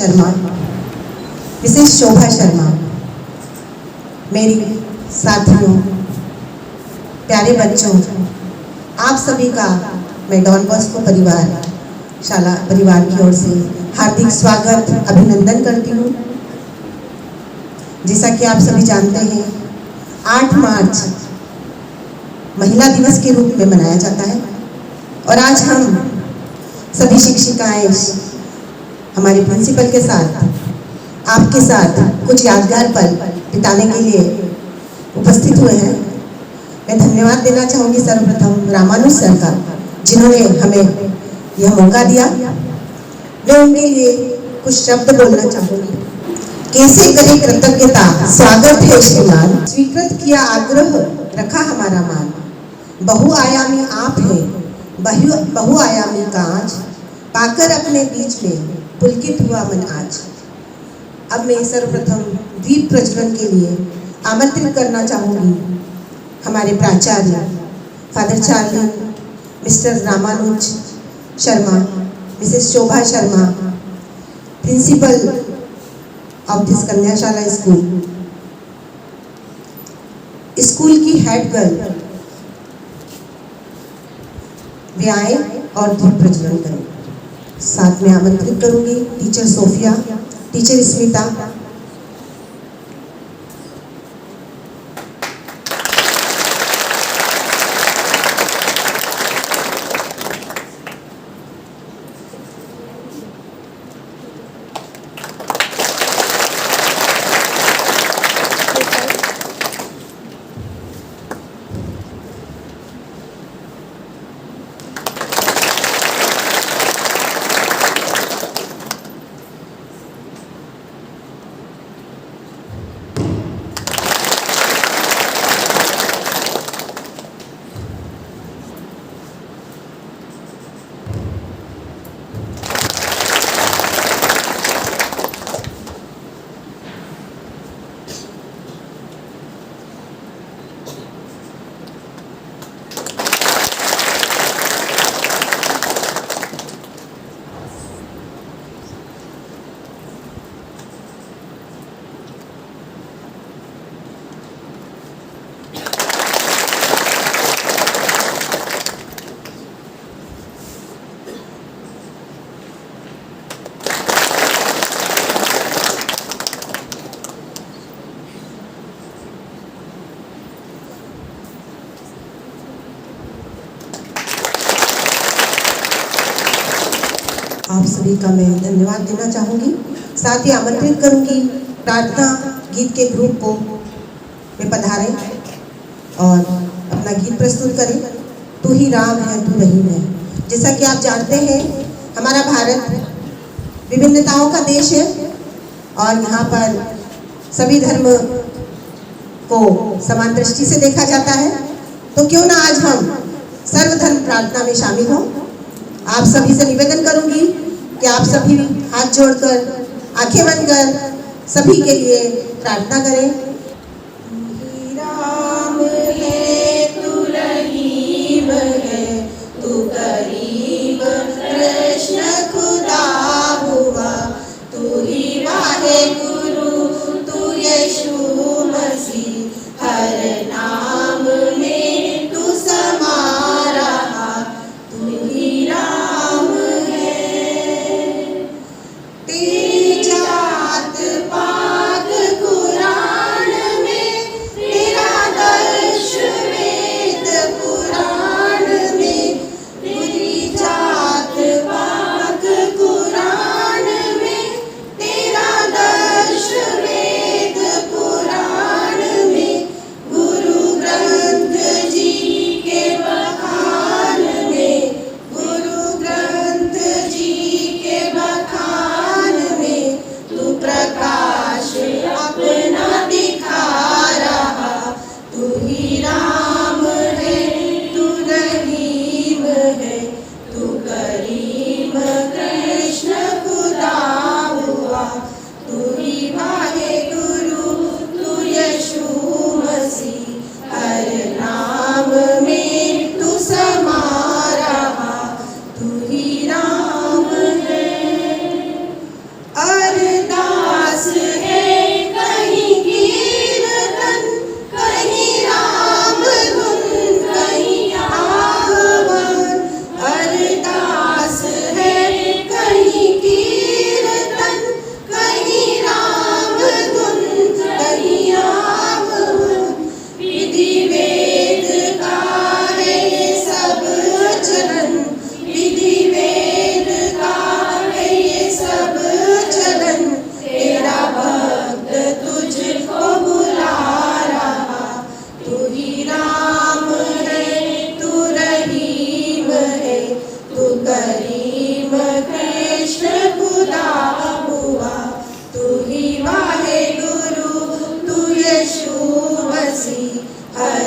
Sharma, Mrs Shobha Sharma, मेरी साथियों, प्यारे बच्चों, आप सभी का मैं डॉन बॉस्को परिवार शाला परिवार की ओर से हार्दिक स्वागत अभिनंदन करती हूँ। जैसा कि आप सभी जानते हैं, 8 मार्च महिला दिवस के रूप में मनाया जाता है और आज हम सभी शिक्षिकाएं हमारे प्रिंसिपल के साथ, आपके साथ कुछ यादगार पल बिताने के लिए उपस्थित हुए हैं। मैं धन्यवाद देना चाहूँगी सर्वप्रथम रामानुज सर का, जिन्होंने हमें यह मौका दिया। मैं उनके लिए कुछ शब्द बोलना चाहूँगी। कैसे करें कृतज्ञता, स्वागत है श्रीमान, स्वीकृत किया आग्रह, रखा हमारा मान। बहुआयामी आप हैं, बहुआयामी कांच, पाकर अपने बीच में पुलकित हुआ मन आज। अब मैं सर्वप्रथम दीप प्रज्वलन के लिए आमंत्रित करना चाहूँगी हमारे प्राचार्य father Charlie, Mr Ramanuj Sharma, Mrs Shobha Sharma, principal of this कन्याशाला स्कूल की हेड गर्ल, वे आए और दीप प्रज्वलन करें। साथ में आमंत्रित करूंगी टीचर सोफिया, टीचर स्मिता, आप सभी का मैं धन्यवाद देना चाहूँगी। साथ ही आमंत्रित करूँगी प्रार्थना गीत के ग्रुप को वे पधारें और अपना गीत प्रस्तुत करें। तू ही राम है, तू रहीम है। जैसा कि आप जानते हैं, हमारा भारत विभिन्नताओं का देश है और यहाँ पर सभी धर्म को समान दृष्टि से देखा जाता है। तो क्यों ना आज हम सर्वधर्म प्रार्थना में शामिल हों। आप सभी से निवेदन करूंगी कि आप सभी हाथ जोड़कर, आंखें बंद कर सभी के लिए प्रार्थना करें। राम है, तू रहीम है, तू करीम, कृष्ण खुदा हुआ, तू ही वाहेगुरु, तू यीशु मसीह, हर नाम में तू समा रहा, तू ही राम है। तेरी जात पाक कुरान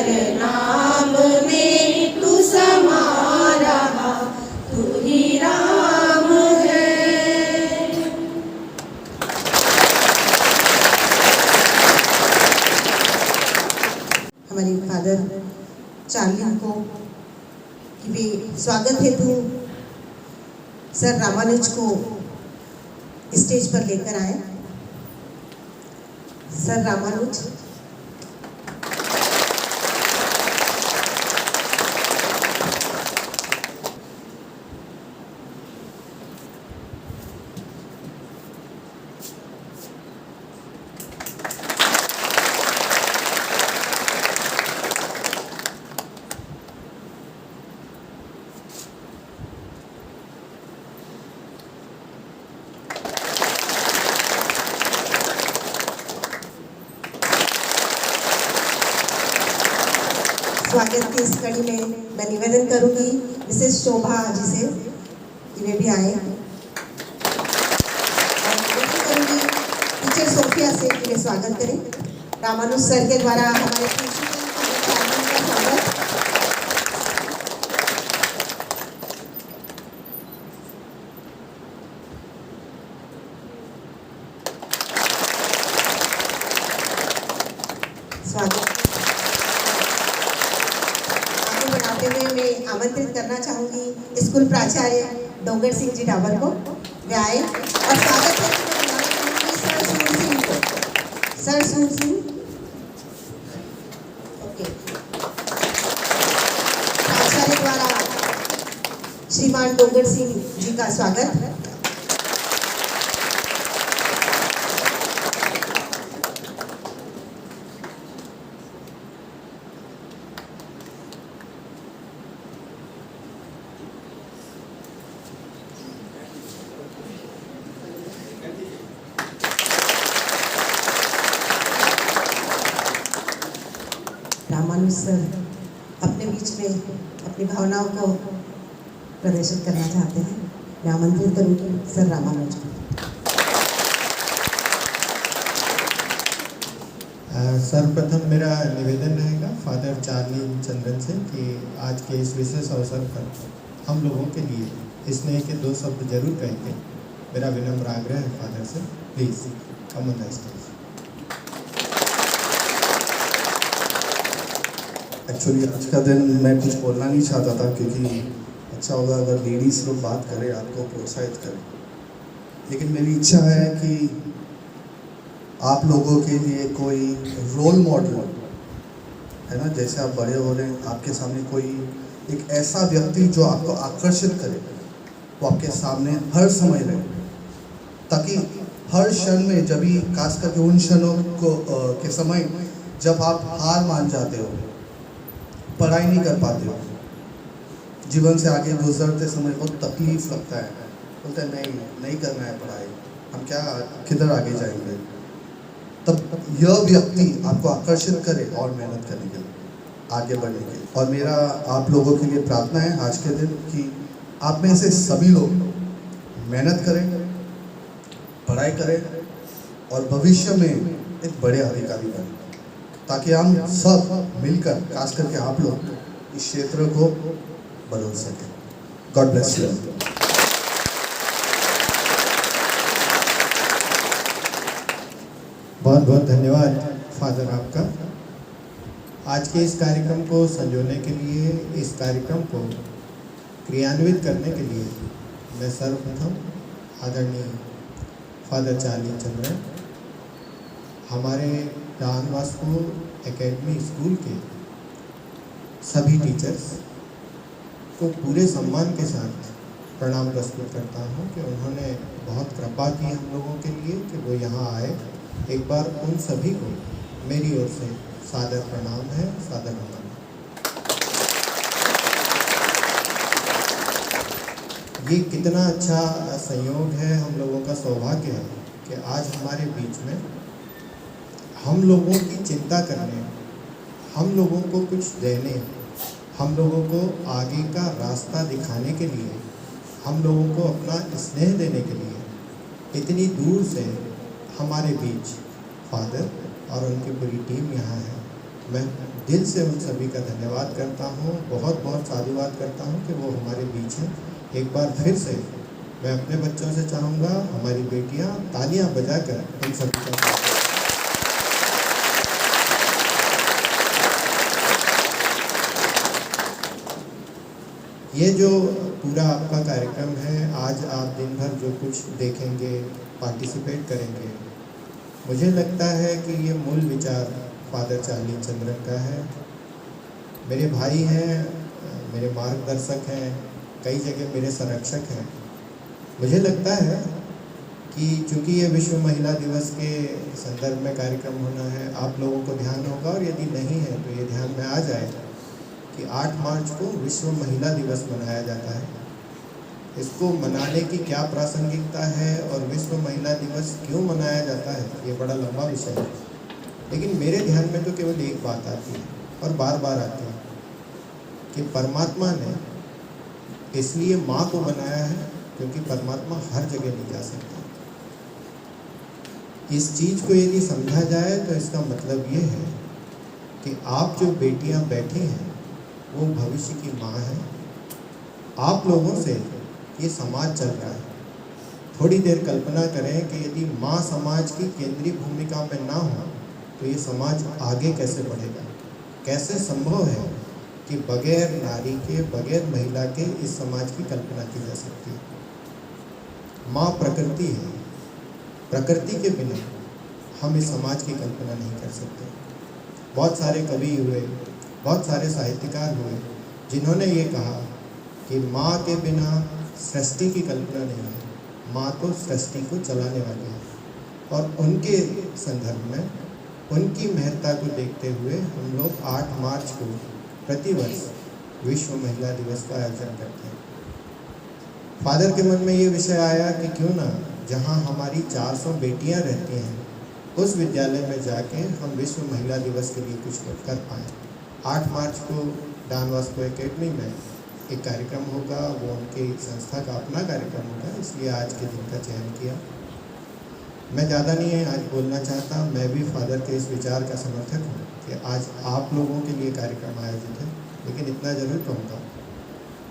हर नाम में तू समा रहा, तू ही राम है। हमारे फादर चार्ली को कि वे स्वागत हेतु सर रामानुज को स्टेज पर लेकर आए। सर रामानुज, स्वागत की इस कड़ी में मैं निवेदन करूंगी मिसेस शोभा जी से कि वे भी आए, और निवेदन करूंगी टीचर सोफिया से कि वे स्वागत करें। रामानुज सर के द्वारा हमारे प्रिंसिपल का स्वागत। स्वागत बढ़ाते हुए मैं आमंत्रित करना चाहूंगी स्कूल प्राचार्य डोंगर सिंह जी डाबर को, वे आए, और स्वागत है सर सूर सिंह को। सर सूर सिंह, ओके। प्राचार्य द्वारा श्रीमान डोंगर सिंह जी का स्वागत। रामानुज सर अपने बीच में अपनी भावनाओं को प्रदर्शित करना चाहते हैं। मैं आमंत्रित करूंगी सर रामानुज को। सर्वप्रथम मेरा निवेदन रहेगा फादर चार्ली चंद्रन से कि आज के इस विशेष अवसर पर हम लोगों के लिए स्नेह के 2 शब्द जरूर कहेंगे। मेरा विनम्र आग्रह है फादर से, please come on the stage. Actually आज का दिन मैं कुछ बोलना नहीं चाहता था, क्योंकि अच्छा होगा अगर लेडीज़ लोग बात करें, आपको प्रोत्साहित करें, लेकिन मेरी इच्छा है कि आप लोगों के लिए कोई रोल मॉडल है ना, जैसे आप बड़े हो रहे हैं, आपके सामने कोई एक ऐसा व्यक्ति जो आपको आकर्षित करे, वो आपके सामने हर समय रहे, ताकि हर क्षण में, जब भी खास करके उन क्षणों को के समय जब आप हार मान जाते हो, पढ़ाई नहीं कर पाते हो, जीवन से आगे गुजरते समय बहुत तकलीफ लगता है, बोलते हैं नहीं करना है पढ़ाई, हम क्या किधर आगे जाएंगे, तब यह व्यक्ति आपको आकर्षित करे और मेहनत करने के लिए, आगे बढ़ने के लिए। और मेरा आप लोगों के लिए प्रार्थना है आज के दिन कि आप में से सभी लोग मेहनत करें, पढ़ाई करें और भविष्य में एक बड़े अधिकारी बने, ताकि हम सब मिलकर, खास करके आप लोग, इस क्षेत्र को बदल सकें। God bless you. बहुत बहुत धन्यवाद फादर आपका। आज के इस कार्यक्रम को संजोने के लिए, इस कार्यक्रम को क्रियान्वित करने के लिए मैं सर्वप्रथम आदरणीय फादर चार्ली चंद्रन, हमारे डॉन बॉस्को एकेडमी स्कूल के सभी टीचर्स को पूरे सम्मान के साथ प्रणाम प्रस्तुत करता हूँ कि उन्होंने बहुत कृपा की हम लोगों के लिए कि वो यहाँ आए। एक बार उन सभी को मेरी ओर से सादर प्रणाम है, सादर नमन। ये कितना अच्छा संयोग है, हम लोगों का सौभाग्य है कि आज हमारे बीच में हम लोगों की चिंता करने, हम लोगों को कुछ देने, हम लोगों को आगे का रास्ता दिखाने के लिए, हम लोगों को अपना स्नेह देने के लिए इतनी दूर से हमारे बीच फादर और उनकी पूरी टीम यहाँ है। मैं दिल से उन सभी का धन्यवाद करता हूँ, बहुत बहुत साधुवाद करता हूँ कि वो हमारे बीच हैं। एक बार फिर से मैं अपने बच्चों से चाहूँगा, हमारी बेटियाँ तालियां बजाकर उन सभी का ये जो पूरा आपका कार्यक्रम है, आज आप दिन भर जो कुछ देखेंगे, पार्टिसिपेट करेंगे, मुझे लगता है कि ये मूल विचार फादर चार्ली चंद्रन का है। मेरे भाई हैं, मेरे मार्गदर्शक हैं, कई जगह मेरे संरक्षक हैं। मुझे लगता है कि चूँकि ये विश्व महिला दिवस के संदर्भ में कार्यक्रम होना है, आप लोगों को ध्यान होगा, और यदि नहीं है तो ये ध्यान में आ जाए कि 8 मार्च को विश्व महिला दिवस मनाया जाता है। इसको मनाने की क्या प्रासंगिकता है और विश्व महिला दिवस क्यों मनाया जाता है, ये बड़ा लंबा विषय है। लेकिन मेरे ध्यान में तो केवल एक बात आती है और बार बार आती है कि परमात्मा ने इसलिए माँ को बनाया है क्योंकि परमात्मा हर जगह नहीं जा सकता। इस चीज़ को यदि समझा जाए तो इसका मतलब ये है कि आप जो बेटियां बैठी हैं वो भविष्य की माँ है। आप लोगों से ये समाज चल रहा है। थोड़ी देर कल्पना करें कि यदि माँ समाज की केंद्रीय भूमिका में ना हो तो ये समाज आगे कैसे बढ़ेगा। कैसे संभव है कि बगैर नारी के, बगैर महिला के इस समाज की कल्पना की जा सकती है। माँ प्रकृति है, प्रकृति के बिना हम इस समाज की कल्पना नहीं कर सकते। बहुत सारे कवि हुए, बहुत सारे साहित्यकार हुए जिन्होंने ये कहा कि माँ के बिना सृष्टि की कल्पना नहीं है, माँ तो सृष्टि को चलाने वाली है। और उनके संदर्भ में, उनकी महत्ता को देखते हुए हम लोग 8 मार्च को प्रतिवर्ष विश्व महिला दिवस का आयोजन करते हैं। फादर के मन में ये विषय आया कि क्यों ना जहाँ हमारी 400 बेटियाँ रहती हैं उस विद्यालय में जाके हम विश्व महिला दिवस के लिए कुछ कर पाएँ। 8 मार्च को डॉन बॉस्को एकेडमी में एक कार्यक्रम होगा, वो उनकी संस्था का अपना कार्यक्रम होगा, इसलिए आज के दिन का चयन किया। मैं ज़्यादा नहीं आज बोलना चाहता, मैं भी फादर के इस विचार का समर्थक हूँ कि आज आप लोगों के लिए कार्यक्रम आयोजित है। लेकिन इतना जरूर कहूँगा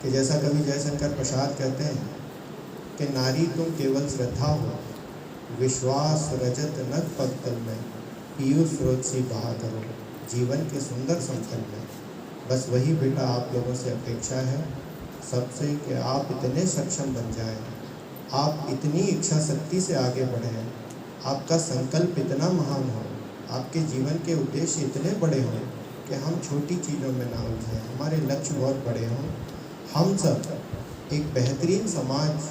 कि जैसा कवि जयशंकर प्रसाद कहते हैं कि नारी तुम केवल श्रद्धा हो, विश्वास रजत नग पत्तल में, पीयूष स्रोत सी बहा करो जीवन के सुंदर समतल में। बस वही बेटा आप लोगों से अपेक्षा है सबसे कि आप इतने सक्षम बन जाएं, आप इतनी इच्छा शक्ति से आगे बढ़ें, आपका संकल्प इतना महान हो, आपके जीवन के उद्देश्य इतने बड़े हों कि हम छोटी चीज़ों में ना उलझें, हमारे लक्ष्य बहुत बड़े हों, हम सब एक बेहतरीन समाज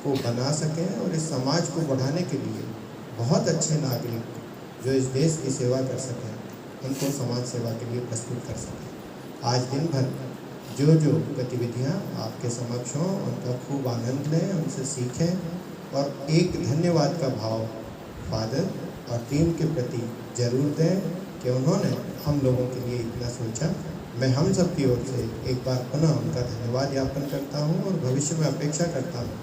को बना सकें और इस समाज को बढ़ाने के लिए बहुत अच्छे नागरिक जो इस देश की सेवा कर सकें, उनको समाज सेवा के लिए प्रस्तुत कर सकें। आज दिन भर जो जो गतिविधियाँ आपके समक्ष हों उनका खूब आनंद लें, उनसे सीखें और एक धन्यवाद का भाव फादर और टीम के प्रति जरूर दें कि उन्होंने हम लोगों के लिए इतना सोचा। मैं हम सब की ओर से एक बार पुनः उनका धन्यवाद ज्ञापन करता हूँ और भविष्य में अपेक्षा करता हूँ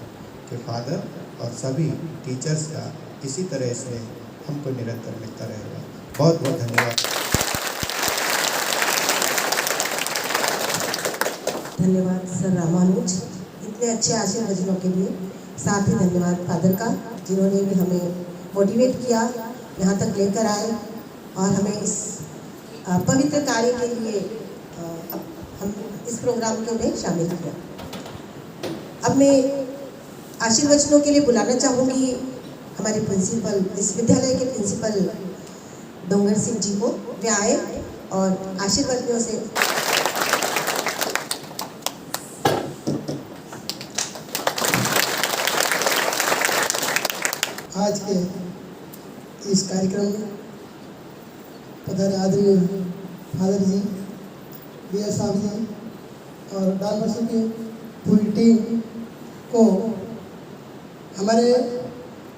कि फादर और सभी टीचर्स का इसी तरह से हमको निरंतर मिलता रहेगा। बहुत बहुत धन्यवाद। धन्यवाद सर रामानुज इतने अच्छे आशीर्वचनों के लिए। साथ ही धन्यवाद फादर का जिन्होंने भी हमें मोटिवेट किया, यहाँ तक लेकर आए और हमें इस पवित्र कार्य के लिए हम इस प्रोग्राम के में शामिल किया। अब मैं आशीर्वचनों के लिए बुलाना चाहूँगी हमारे प्रिंसिपल, इस विद्यालय के प्रिंसिपल डोंगर सिंह जी को। वे आए और आशीर्वचनों से आज के इस कार्यक्रम में पधारे आदरणीय फादर जी, बीएस साहब जी और डॉन बॉस्को की पूरी टीम को हमारे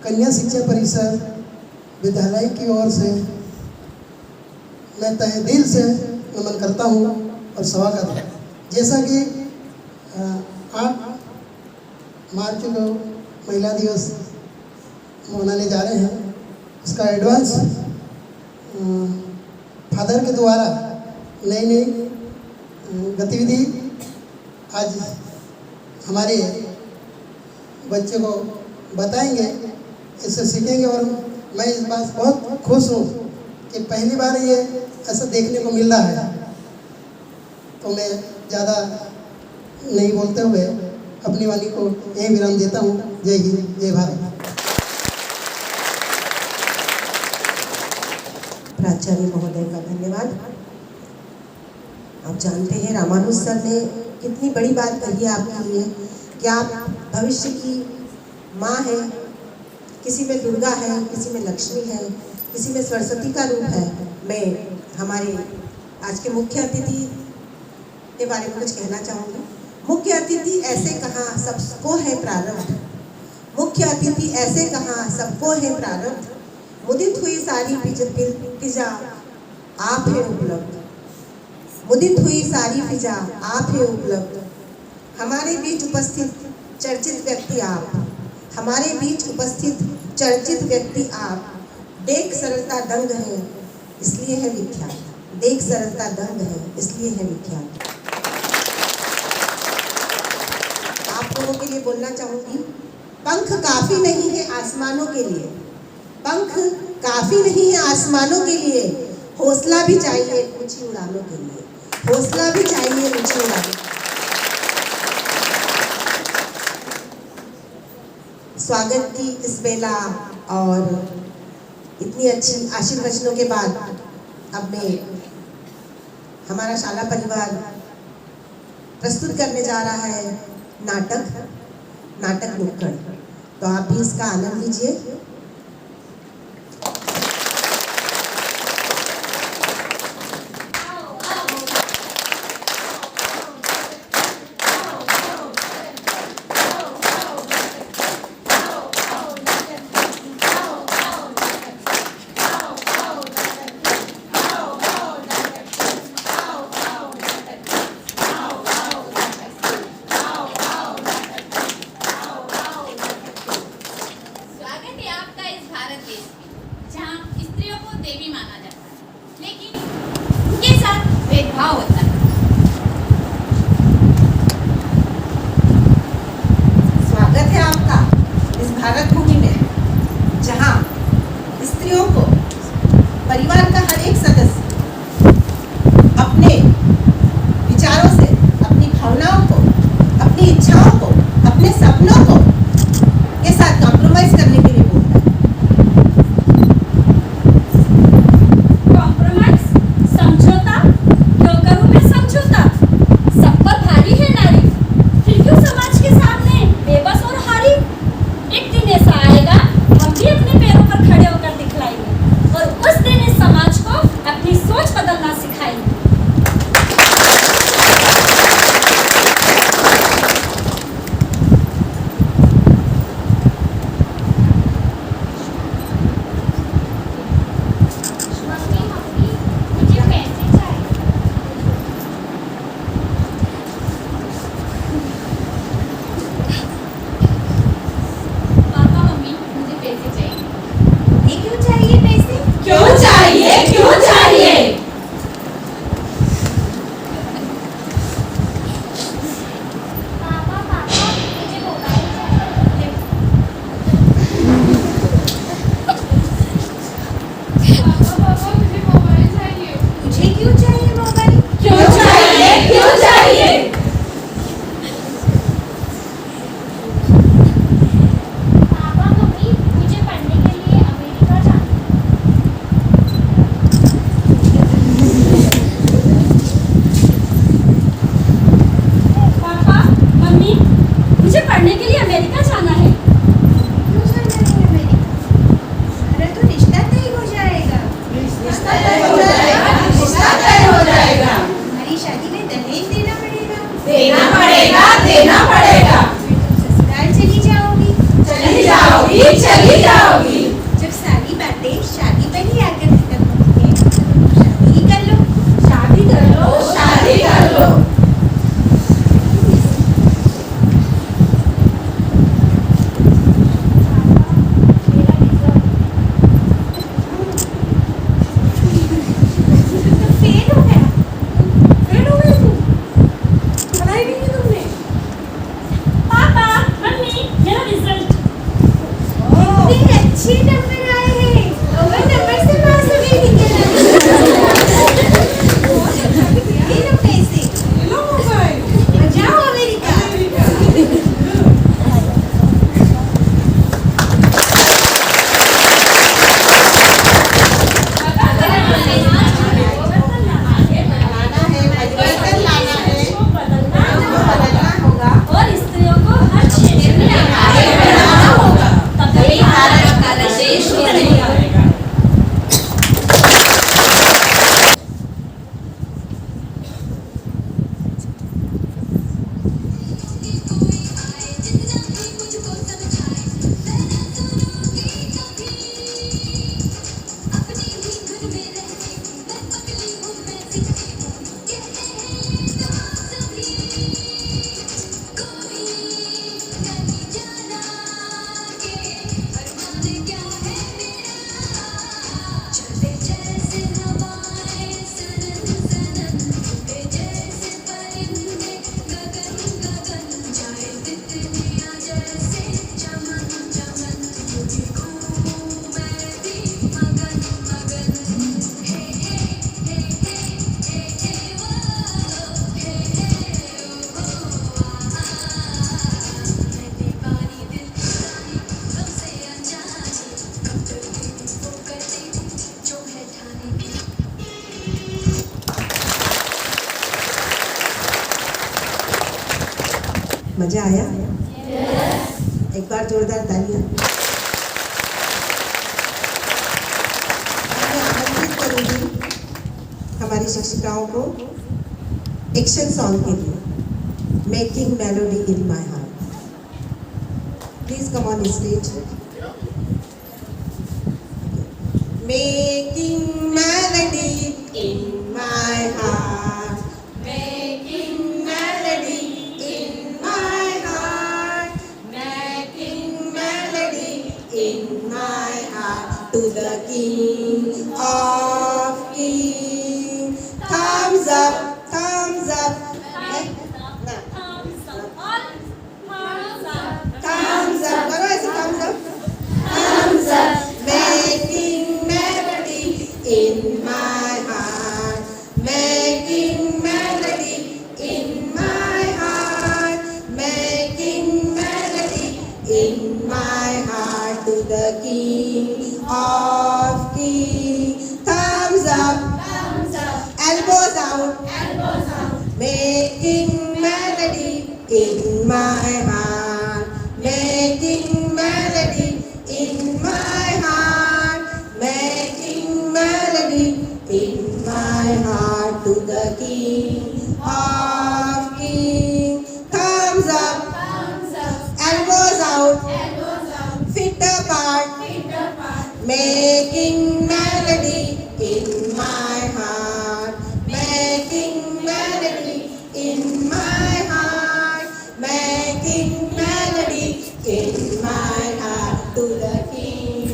कन्या शिक्षा परिषद विद्यालय की ओर से मैं तहे दिल से नमन करता हूँ और स्वागत है। जैसा कि 8 मार्च को महिला दिवस मनाने जा रहे हैं, उसका एडवांस फादर के द्वारा नई नई गतिविधि आज हमारे बच्चे को बताएंगे, इससे सीखेंगे। और मैं इस बात बहुत खुश हूँ कि पहली बार ये ऐसा देखने को मिल रहा है। तो मैं ज़्यादा नहीं बोलते हुए अपनी वाणी को यही विराम देता हूँ। जय हिंद, जय भारत। प्राचार्य महोदय का धन्यवाद। आप जानते हैं रामानुज सर ने कितनी बड़ी बात कही है आपके लिए कि आप भविष्य की माँ है। किसी में दुर्गा है, किसी में लक्ष्मी है, किसी में सरस्वती का रूप है। मैं हमारे आज के मुख्य अतिथि के बारे में कुछ कहना चाहूँगी। मुख्य अतिथि ऐसे कहाँ सबको है प्रारब्ध, मुख्य अतिथि ऐसे कहाँ सबको है प्रारब्ध, मुदित हुई सारी फिजा आप है उपलब्ध, मुदित हुई सारी फिजा आप है उपलब्ध। हमारे बीच उपस्थित चर्चित व्यक्ति आप, हमारे बीच उपस्थित चर्चित व्यक्ति आप। देख सरलता दंग है इसलिए है विख्यात, देख सरलता दंग है इसलिए है विख्यात। आप लोगों के लिए बोलना चाहूंगी, पंख काफी नहीं है आसमानों के लिए, पंख काफी नहीं है आसमानों के लिए, हौसला भी चाहिए ऊंची उड़ानों के लिए, हौसला भी चाहिए ऊंची उड़ानों। स्वागत की इस बेला और इतनी अच्छी आशीर्वचनों के बाद अब मैं हमारा शाला परिवार प्रस्तुत करने जा रहा है नाटक नुक्कड़। तो आप भी इसका आनंद लीजिए। स्वागत है आप मजा आया? एक बार जोरदार तालियां। मैं आमंत्रित करूंगी हमारी शिक्षिकाओं को एक्शन सॉन्ग के लिए, making melody in my heart. Please come on stage. Making melody in my heart, making melody in my heart, making melody in my heart to the king of king. Thumbs up, thumbs up. Thumbs up. करो ऐसे thumbs up. Thumbs up. Making melody in my heart. Making melody in my heart. Making melody in my heart to the King of Kings. Thumbs up. Elbows out, elbows out. Making melody in my heart, making melody in my heart, making melody in my heart to the King of Kings. Thumbs up, elbows out, feet apart, making melody in my heart. Making melody in my heart, making melody in my heart to the King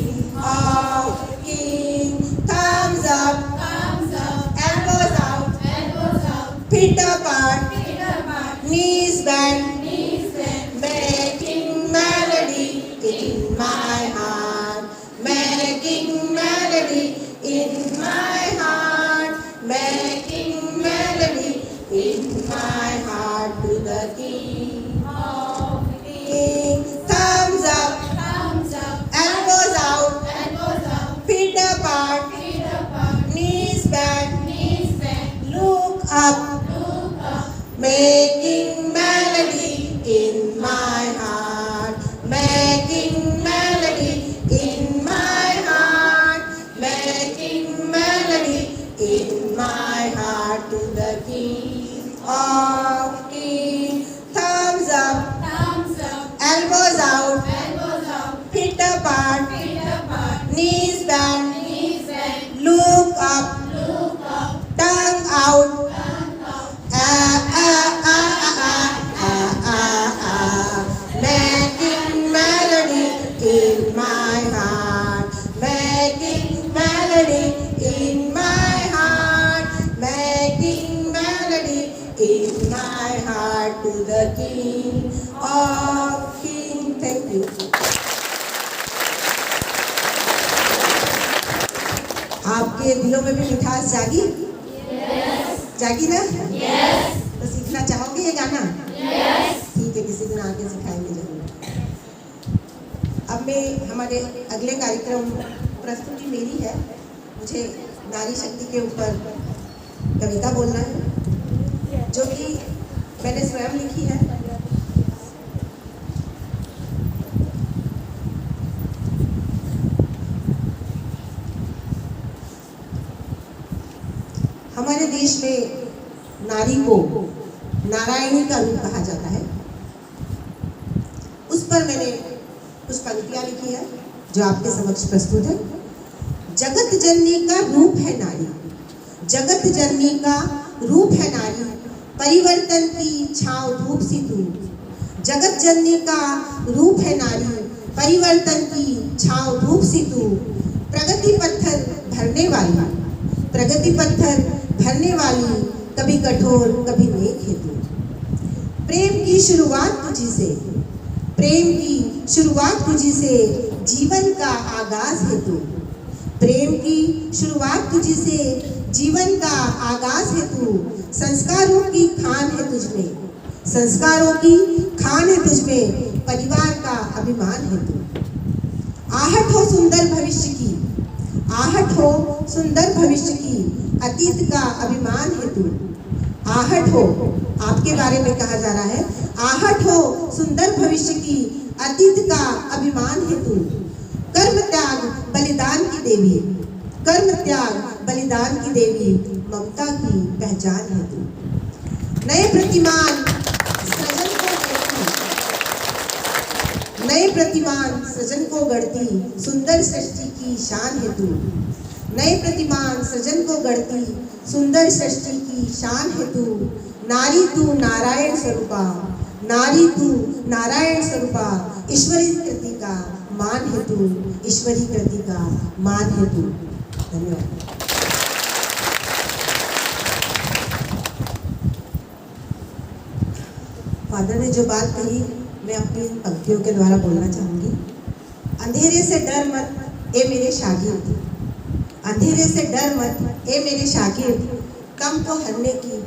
of Kings. Thumbs up, elbows out, feet apart, knees bend, making melody in my heart, making melody in my heart, making melody in my heart to the King of Kings. Thumbs up, elbows out, feet apart, knees bent, look up, making melody in my heart, making melody in my heart, making melody in my heart to the King of Kings. Thumbs up, elbows out, feet apart, knees bent, look up, tongue out. Making melody in my heart, making melody in my heart, making melody in my heart to the King of Kings. Thank you. आपके दिलों में भी मिठास जागी? जागी ना? तो सीखना चाहोगे ये गाना? ठीक है, किसी दिन आके सिखाएंगे जरूर। अब मैं हमारे अगले कार्यक्रम, प्रस्तुति मेरी है, मुझे नारी शक्ति के ऊपर कविता बोलना है जो कि मैंने स्वयं लिखी है। हमारे देश में नारी को नारायणी का रूप कहा जाता है। उस पर मैंने कुछ पंक्तियां लिखी है जो आपके समक्ष प्रस्तुत है। जगत जननी का रूप है नारी, जगत जननी का रूप है नारी, परिवर्तन की छाँव धूप सी तू। जगत जननी का रूप है नारी, परिवर्तन की छाँव धूप सी तू। प्रगति पत्थर भरने वाली, प्रगति पत्थर भरने वाली, कभी कठोर कभी नेक है तू। प्रेम की शुरुआत तुझी से, प्रेम की शुरुआत तुझी से, जीवन का आगाज है तू। प्रेम की शुरुआत तुझी से, जीवन का आगाज है तू। संस्कारों की खान है तुझमें, संस्कारों की खान है तुझमें, परिवार का अभिमान है तू। आहट हो सुंदर भविष्य की, आहट हो सुंदर भविष्य की, अतीत का अभिमान है तू। आहट हो, आपके बारे में कहा जा रहा है, आहट हो सुंदर भविष्य की, अतीत का अभिमान है तू, कर्म त्याग बलिदान की देवी, कर्म त्याग बलिदान की देवी, ममता की पहचान है तू। नए प्रतिमान सृजन को गढ़ती, नए प्रतिमान सृजन को गढ़ती, सुंदर सृष्टि की शान है तू, नए प्रतिमान सृजन को गढ़ती, सुंदर सृष्टि की शान है तू। नारी तू नारायण स्वरूपा, नारी तू नारायण स्वरूपा, ईश्वरी कृति का मान है तू, ईश्वरी कृति का मान है तू। धन्यवाद। फादर ने जो बात कही मैं अपनी पंक्तियों के द्वारा बोलना चाहूंगी। अंधेरे से डर मत ए मेरे शागिर्द, अंधेरे से डर मत ए मेरे शागिर्द, तम को हरने की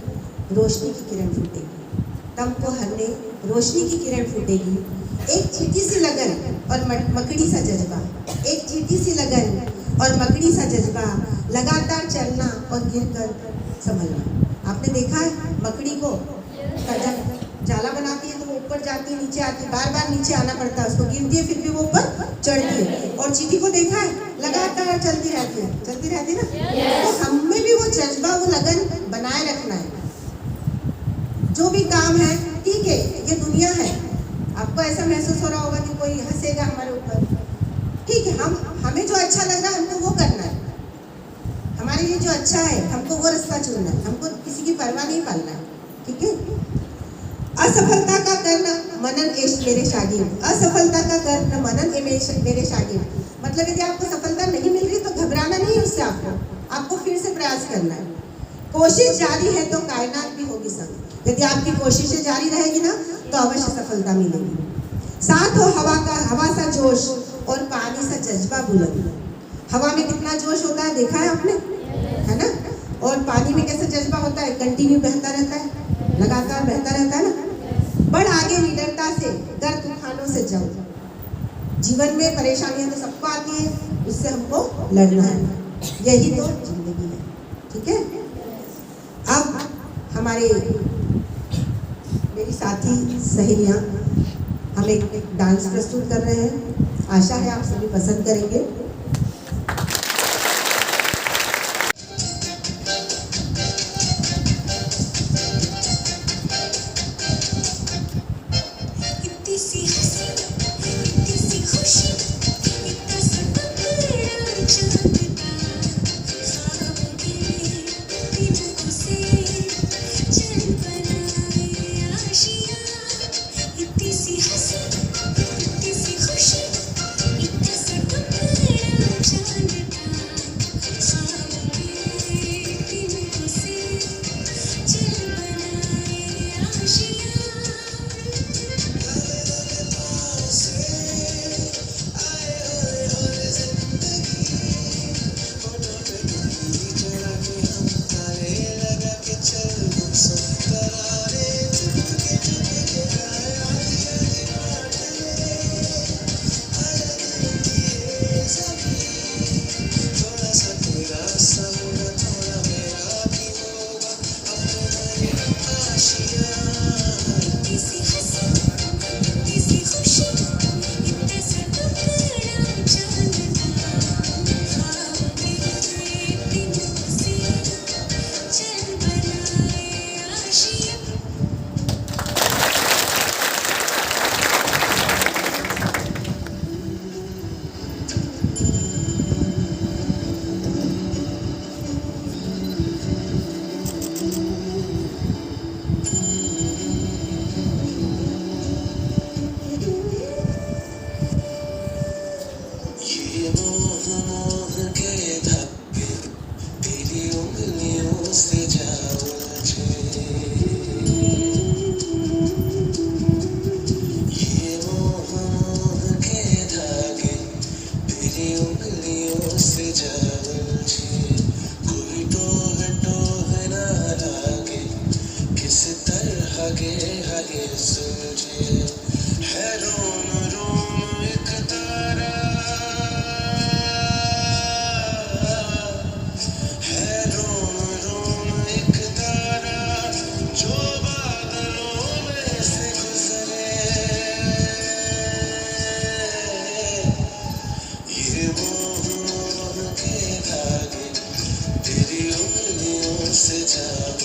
रोशनी की किरण फूटेगी, तम को हरने रोशनी की किरण फूटेगी। एक चीटी सी लगन और मकड़ी सा जज्बा, एक चीटी सी लगन और मकड़ी सा जज्बा, लगातार चलना और गिरकर संभलना। आपने देखा है मकड़ी को जाला बनाती है तो वो ऊपर जाती है, नीचे आती है, बार बार नीचे आना पड़ता है, उसको गिरती है फिर भी वो ऊपर चढ़ती है। और चींटी को देखा है लगातार चलती रहती है, चलती रहती है ना। तो हमें भी वो जज्बा, वो लगन बनाए रखना है। जो भी काम है ठीक है, ये दुनिया है, आपको ऐसा महसूस हो रहा होगा कि कोई हंसेगा हमारे ऊपर, ठीक है, हमें जो अच्छा लग रहा है हमको वो करना है, हमारे लिए जो अच्छा है हमको वो रास्ता चुनना है, हमको किसी की परवाह नहीं पालना है, ठीक है। असफलता का कर्ण मनन एश मेरे शागिर्द, असफलता का कर्ण मनन ए मेरे शागिर्द, मतलब यदि आपको सफलता नहीं मिल रही तो घबराना नहीं है उससे, आपको फिर से प्रयास करना है। कोशिश जारी है तो कायनात भी होगी संग, यदि आपकी कोशिशें जारी रहेगी ना तो अवश्य सफलता मिलेगी। साथ हो हवा का, हवा सा जोश और पानी सा जज्बा बुलंद। हवा में कितना जोश होता है देखा है आपने, है ना, और पानी में कैसा जज्बा होता है, कंटिन्यू बहता रहता है, लगातार बहता रहता है ना। बढ़ आगे निडरता से, डर तूफानों से जंग। जीवन में परेशानियां तो सबको आती है, उससे हमको लड़ना है, यही तो जिंदगी है, ठीक है। अब हमारे मेरी साथी सहेलियां हम एक डांस प्रस्तुत कर रहे हैं, आशा है आप सभी पसंद करेंगे।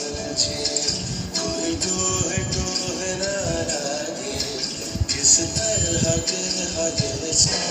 समझे कोई तो है ना लागे किस तरह के हाजिर से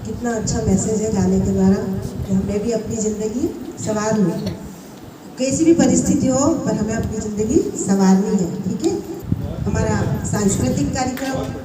कितना अच्छा मैसेज है गाने के द्वारा कि हमें भी अपनी ज़िंदगी संवार ली, कैसी भी परिस्थिति हो पर हमें अपनी ज़िंदगी संवारनी है। ठीक है, हमारा सांस्कृतिक कार्यक्रम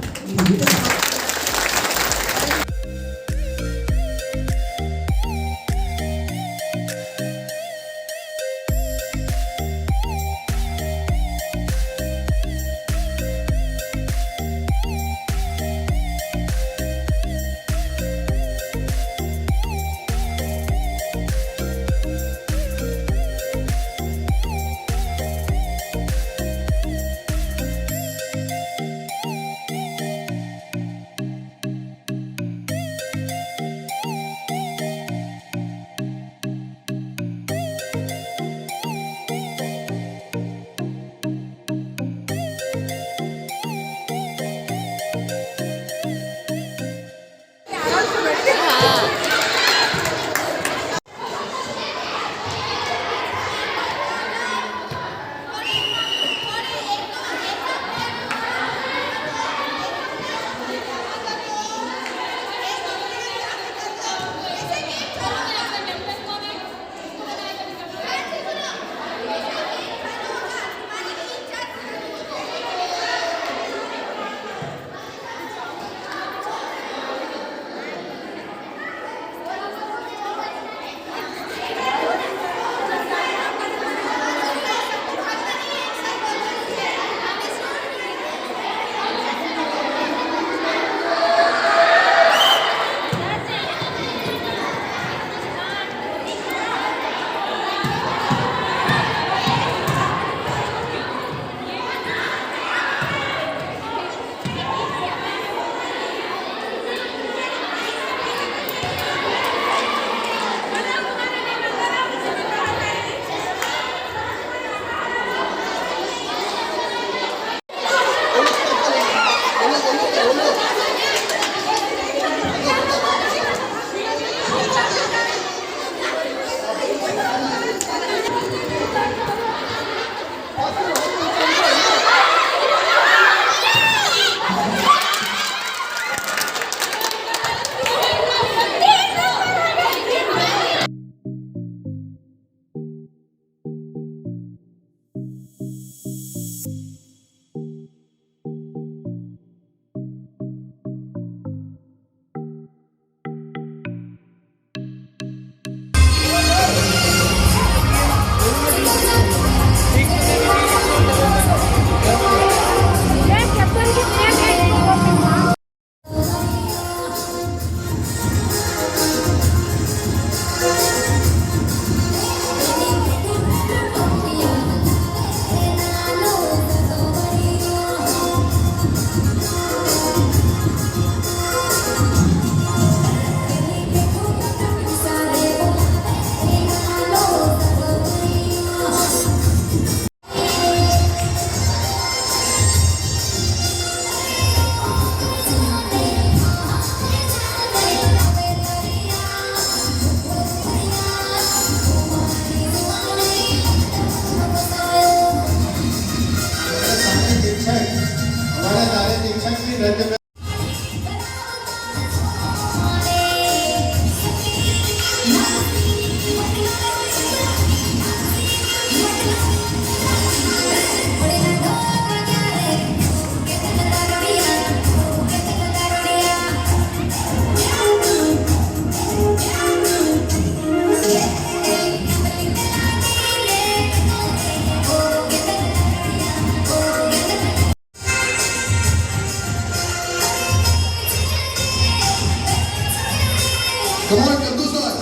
कमॉन कंदू सर,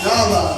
क्या बात।